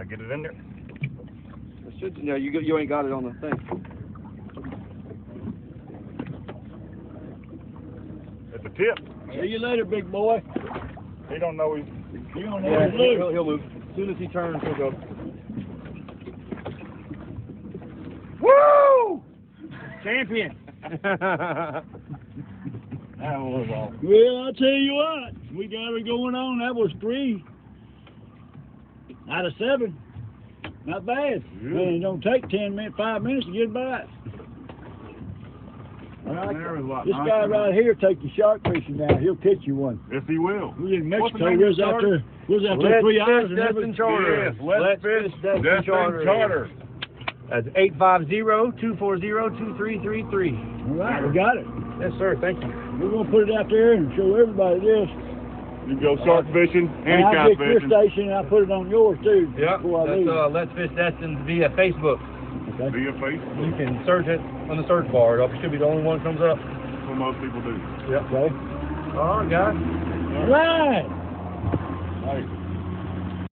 get it in there. It should, no, you ain't got it on the thing. At the tip. See you later, big boy. He don't know he's... You don't know Yeah, what to do. he'll move. As soon as he turns, he'll go. Woo! Champion. That was awesome. Well, I'll tell you what, we got her going on. That was 3 out of 7. Not bad. Yeah. Man, it don't take 5 minutes to get by it. There is a lot This nicer guy than- right here take you shark fishing now. He'll catch you one. Yes, he will. We was in What's the Mexico. name We of was the out charter? there. 3 hours and Destin never. Charter. Yes, let's fish Destin Charter. That's 850-240-2333. All right, we got it. Yes, sir. Thank you. We're gonna put it out there and show everybody this. You can go shark fishing, And I'll handicap get your fishing. station and I'll put it on yours too. Yep. Before I leave. That's Let's Fish Destin via Facebook. Okay. Via Facebook. You can search it on the search bar. It should be the only one that comes up. That's what most people do. Yep. Okay. All right, guys. All right. Hey.